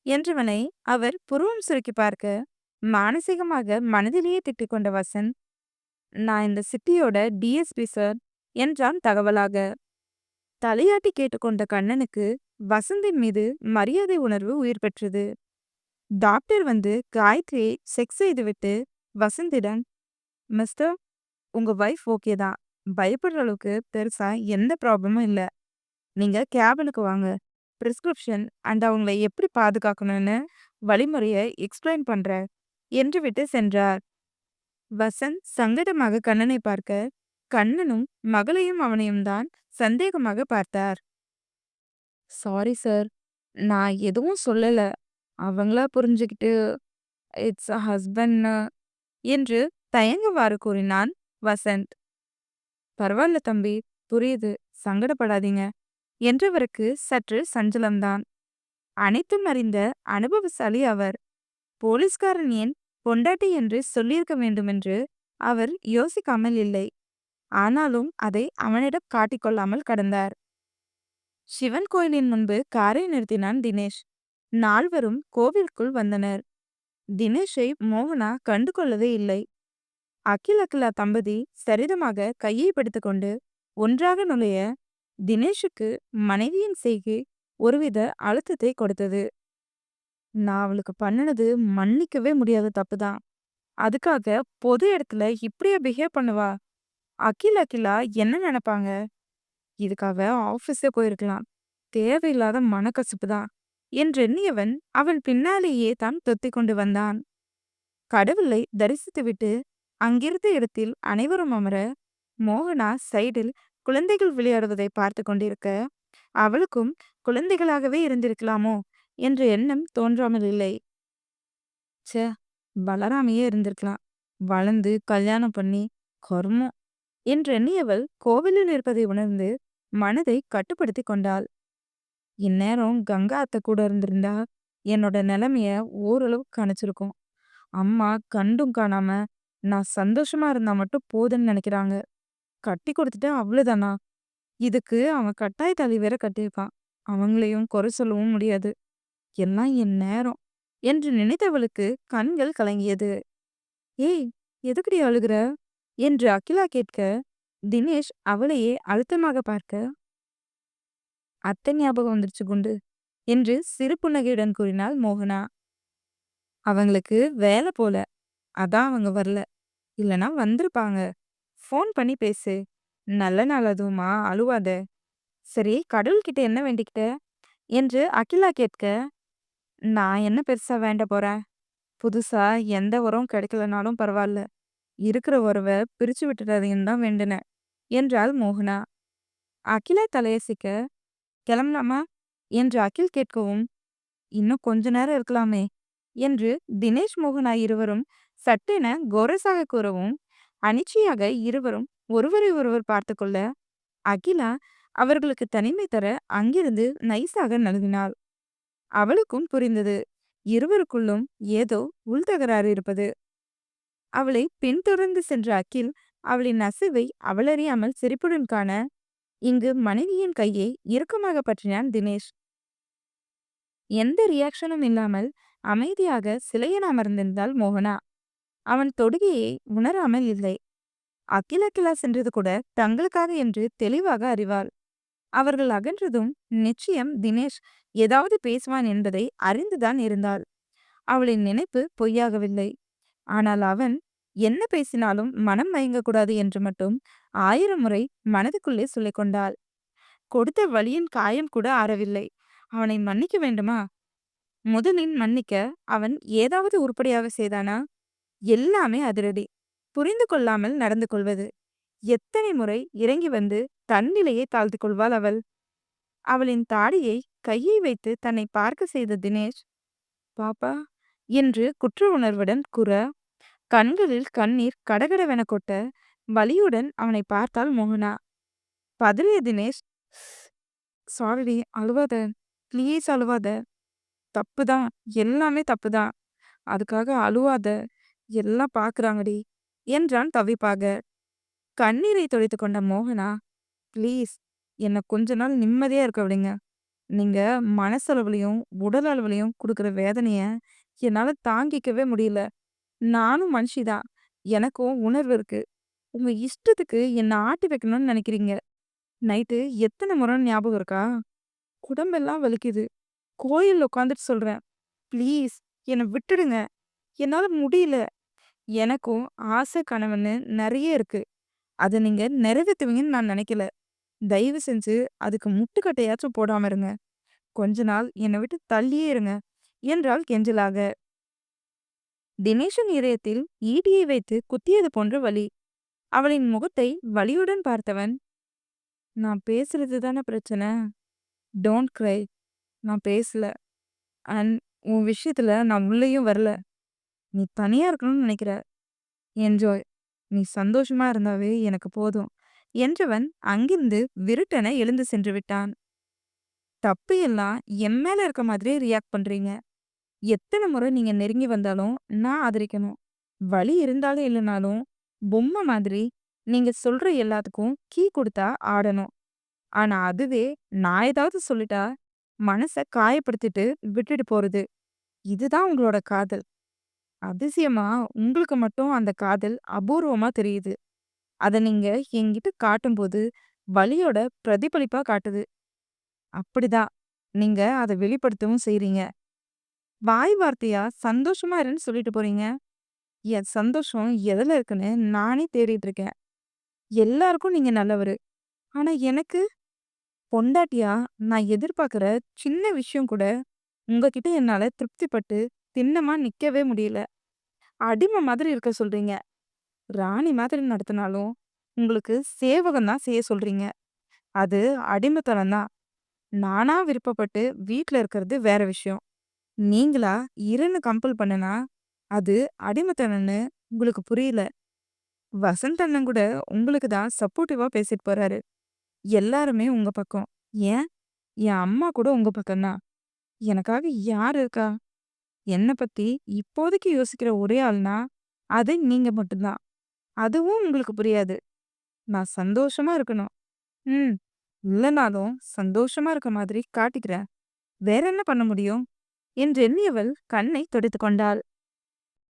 என்றவனை அவர் புருவம் சுருக்கி பார்க்க, மானசீகமாக மனதிலேயே திட்டிக் கொண்ட வசந்த், நான் இந்த சிட்டியோட டிஎஸ்பி சார் என்றான் தகவலாக. தலையாட்டி கேட்டுக்கொண்ட கண்ணனுக்கு வசந்தின் மீது மரியாதை உணர்வு உயிர் பெற்றது. டாக்டர் வந்து காயத்ரியை செக் செய்துவிட்டு வசந்திடம், மிஸ்டர், உங்க வைஃப் ஓகே தான். பயப்படுற அளவுக்கு பெருசா எந்த ப்ராப்ளமும் இல்லை. நீங்க கேபினுக்கு வாங்க. பிரிஸ்கிரிப்ஷன் அண்ட் அவங்களை எப்படி பாதுகாக்கணும்னு வழிமுறையை எக்ஸ்பிளைன் பண்றேன் என்று விட்டு சென்றார். வசந்த் சங்கடமாக கண்ணனை பார்க்க, கண்ணனும் மகளையும் அவனையும் தான் சந்தேகமாக பார்த்தார். சாரி சார், நான் எதுவும் சொல்லல. அவங்களா புரிஞ்சுக்கிட்டு இட்ஸ் அ ஹஸ்பண்ட் என்று தயங்குவாறு கூறினான் வசந்த். பரவாயில்ல தம்பி, புரியுது, சங்கடப்படாதீங்க என்றவருக்கு சற்று சஞ்சலம்தான். அனைத்தும் அறிந்த அனுபவசாலி அவர். போலீஸ்காரன் ஏன் பொண்டாட்டி என்று சொல்லியிருக்க வேண்டுமென்று அவர் யோசிக்காமல் இல்லை. ஆனாலும் அதை அவனிடம் காட்டிக்கொள்ளாமல் கடந்தார். சிவன் கோயிலின் முன்பு காரை நிறுத்தினான் தினேஷ். நால்வரும் கோவிலுக்குள் வந்தனர். தினேஷை மோகனா கண்டுகொள்ளவே இல்லை. அகில் அகிலா தம்பதி சரிதமாக கையை பிடித்துக்கொண்டு ஒன்றாக நுழைய, தினேஷுக்கு மனைவியின் செய்கை ஒருவித அழுத்தத்தை கொடுத்தது. நான் அவளுக்கு பண்ணினது மன்னிக்கவே முடியாத தப்புதான். அதுக்காக பொது இடத்துல இப்படியா பிஹேவ் பண்ணுவா? அகில் அகிலா என்ன நினைப்பாங்க? இதுக்காக ஆபீஸே போயிருக்கலாம். தேவையில்லாத மனக்கசப்பு தான் என்றெண்ணியவன் அவள் பின்னாலேயே தான் தொத்திக் கொண்டு வந்தான். கடவுளை தரிசித்துவிட்டு அங்கிருந்த இடத்தில் அனைவரும் அமர, மோகனா சைடில் குழந்தைகள் விளையாடுவதை பார்த்து கொண்டிருக்க, அவளுக்கும் குழந்தைகளாகவே இருந்திருக்கலாமோ என்ற எண்ணம் தோன்றாமல் இல்லை. ச்சே, வளராமையே இருந்திருக்கலாம். வளர்ந்து கல்யாணம் பண்ணி கர்மம் என்றெண்ணியவள் கோவிலில் இருப்பதை உணர்ந்து மனதை கட்டுப்படுத்தி கொண்டாள். இந்நேரம் கங்கா அத்தை கூட இருந்திருந்தா என்னோட நிலைமைய ஓரளவு கணிச்சிருக்கும். அம்மா கண்டும் காணாம நான் சந்தோஷமா இருந்தா மட்டும் போதுன்னு நினைக்கிறாங்க. கட்டி கொடுத்துட்டா அவ்வளவுதானா? இதுக்கு அவன் கட்டாய தாலி வேற கட்டியிருக்கான். அவங்களையும் குறை சொல்லவும் முடியாது. எல்லாம் என் நேரம் என்று நினைத்தவளுக்கு கண்கள் கலங்கியது. ஏய், எதுக்குடி அழுகுற என்று அகிலா கேட்க, தினேஷ் அவளையே அழுத்தமாக பார்க்க, அத்தை ஞாபகம் வந்துருச்சு குண்டு என்று சிறு புன்னகையுடன் கூறினாள் மோகனா. அவங்களுக்கு வேலை போல, அதான் அவங்க வரல. இல்லனா வந்திருப்பாங்க. ஃபோன் பண்ணி பேசு. நல்ல நாள் அதுவுமா, அழுவாத. சரி, கடவுள்கிட்ட என்ன வேண்டிக்கிட்ட என்று அகிலா கேட்க, நான் என்ன பெருசா வேண்ட போறேன். புதுசா எந்த உறவும் கிடைக்கலனாலும் பரவாயில்ல, இருக்கிற உறவை பிரிச்சு விட்டுறாதீங்கன்னு தான் வேண்டினேன் என்றாள் மோகனா. அகிலா தலையசிக்க, கிளம்பலாமா என்று அகில் கேட்கவும், இன்னும் கொஞ்ச நேரம் இருக்கலாமே என்று தினேஷ் மோகனா இருவரும் சட்டென கோரஸாக கூறவும், அனிச்சையாக இருவரும் ஒருவரை ஒருவர் பார்த்து கொள்ள, அகிலா அவர்களுக்கு தனிமை தர அங்கிருந்து நைஸாக நழுவினாள். அவளுக்கும் புரிந்தது, இருவருக்குள்ளும் ஏதோ உள்தகராறு இருப்பது. அவளை பின்தொடர்ந்து சென்ற அகில் அவளின் அசைவை அவளறியாமல் சிரிப்புடன் காண, இங்கு மனைவியின் கையை இறுக்கமாக பற்றினான் தினேஷ். எந்த ரியாக்ஷனும் இல்லாமல் அமைதியாக சிலையென அமர்ந்திருந்தாள் மோகனா. அவன் தொடுகையை உணராமல் இல்லை. அகிலா சென்றது கூட தங்களுக்காக என்று தெளிவாக அறிவாள். அவர்கள் அகன்றதும் நிச்சயம் தினேஷ் ஏதாவது பேசுவான் என்பதை அறிந்துதான் இருந்தாள். அவளின் நினைப்பு பொய்யாகவில்லை. ஆனால் அவன் என்ன பேசினாலும் மனம் மயங்கக்கூடாது என்று மட்டும் 1000 முறை மனதுக்குள்ளே சொல்லிக் கொண்டாள். கொடுத்த வலியின் காயம் கூட ஆறவில்லை. அவனை மன்னிக்க வேண்டுமா? முதலில் மன்னிக்க அவன் ஏதாவது உருப்படியாக செய்தானா? எல்லாமே அதிரடி. புரிந்து கொள்ளாமல் நடந்து கொள்வது. எத்தனை முறை இறங்கி வந்து தன் நிலையை தாழ்த்து கொள்வாள் அவள். அவளின் தாடியை கையை வைத்து தன்னை பார்க்க செய்த தினேஷ், பாப்பா என்று குற்ற உணர்வுடன் கூற, கண்களில் கண்ணீர் கடகடவென கொட்ட, வலியுடன் அவனை பார்த்தாள் மோகனா. பதறிய தினேஷ், சாரிடி, அழுவாத, ப்ளீஸ் அழுவாத. தப்புதான், எல்லாமே தப்புதான். அதுக்காக அழுவாத, எல்லாம் பாக்குறாங்கடி என்றான் தவிப்பாக. கண்ணீரை துடைத்து கொண்ட மோகனா, ப்ளீஸ் என்னை கொஞ்ச நாள் நிம்மதியா இருக்க விடுங்க. நீங்க மனசளவுலையும் உடல் அளவுலையும் கொடுக்குற வேதனைய என்னால தாங்கிக்கவே முடியல. நானும் மனுஷிதான், எனக்கும் உணர்வு இருக்கு. உங்க இஷ்டத்துக்கு என்னை ஆட்டி வைக்கணும்னு நினைக்கிறீங்க. நைட்டு எத்தனை முறை ஞாபகம் இருக்கா? உடம்பெல்லாம் வலிக்குது. கோயில்ல உட்காந்துட்டு சொல்றேன், ப்ளீஸ் என்னை விட்டுடுங்க. என்னால முடியல. எனக்கும் ஆசை கனவுன்னு நிறைய இருக்கு. அதை நீங்க நிறைவேற்றுவீங்கன்னு நான் நினைக்கல. தயவு செஞ்சு அதுக்கு முட்டுக்கட்டையாச்சும் போடாம இருங்க. கொஞ்ச நாள் என்னை விட்டு தள்ளியே இருங்க என்றாள் கெஞ்சலாக. தினேஷின் இதயத்தில் ஈட்டியை வைத்து குத்தியது போன்ற வலி. அவளின் முகத்தை வலியுடன் பார்த்தவன், நான் பேசுறது தானே பிரச்சனை. டோன்ட் கிரை. நான் பேசல. அண்ட் உன் விஷயத்துல நான் உள்ளேயும் வரல. நீ தனியா இருக்கணும்னு நினைக்கிற. என்ஜாய். நீ சந்தோஷமா இருந்தாவே எனக்கு போதும் என்றவன் அங்கிருந்து விருட்டென எழுந்து சென்று விட்டான். தப்பு எல்லாம் என் மேல இருக்க மாதிரியே ரியாக்ட் பண்றீங்க. எத்தனை முறை நீங்க நெருங்கி வந்தாலும் நான் ஆதரிக்கணும். வலி இருந்தாலும் இல்லைனாலும் பொம்மை மாதிரி நீங்க சொல்ற எல்லாத்துக்கும் கீ கொடுத்தா ஆடணும். ஆனா அதுவே நான் ஏதாவது சொல்லிட்டா மனசை காயப்படுத்திட்டு விட்டுட்டு போறது. இதுதான் உங்களோட காதல். அதிசயமா உங்களுக்கு மட்டும் அந்த காதல் அபூர்வமா தெரியுது. அதை நீங்க என்கிட்ட காட்டும்போது வலியோட பிரதிபலிப்பா காட்டுது. அப்படிதான் நீங்க அதை வெளிப்படுத்தவும் செய்றீங்க. வாய் வார்த்தையா சந்தோஷமா இருன்னு சொல்லிட்டு போறீங்க. என் சந்தோஷம் எதுல இருக்குன்னு நானே தேடிட்டு இருக்கேன். எல்லாருக்கும் நீங்க நல்லவரு. ஆனா எனக்கு பொண்டாட்டியா நான் எதிர்பார்க்கிற சின்ன விஷயம் கூட உங்ககிட்ட என்னால திருப்திப்பட்டு திண்ணமா நிக்கவே முடியல. அடிமை மாதிரி இருக்க சொல்றீங்க. ராணி மாதிரி நடத்தினாலும் உங்களுக்கு சேவகம் தான் செய்ய சொல்றீங்க. அது அடிமைத்தனம் தான். நானா விருப்பப்பட்டு வீட்ல இருக்கிறது வேற விஷயம். நீங்களா இருன்னு கம்பல் பண்ணுனா அது அடிமைத்தனம்னு உங்களுக்கு புரியல. வசந்த் அண்ணன் கூட உங்களுக்கு தான் சப்போர்ட்டிவா பேசிட்டு போறாரு. எல்லாருமே உங்க பக்கம். ஏன் என் அம்மா கூட உங்க பக்கம் தான். எனக்காக யார் இருக்கா? என்ன பத்தி இப்போதைக்கு யோசிக்கிற ஒரே ஆள்னா, அது நீங்க மட்டும் தான். அதுவும் உங்களுக்கு புரியாது. நான் சந்தோஷமா இருக்கணும். ம். இல்லனாலும் சந்தோஷமா இருக்க மாதிரி காட்டிக்கிறேன். வேற என்ன பண்ண முடியும்? என்று எண்ணியவள் கண்ணை துடைத்துக் கொண்டாள்.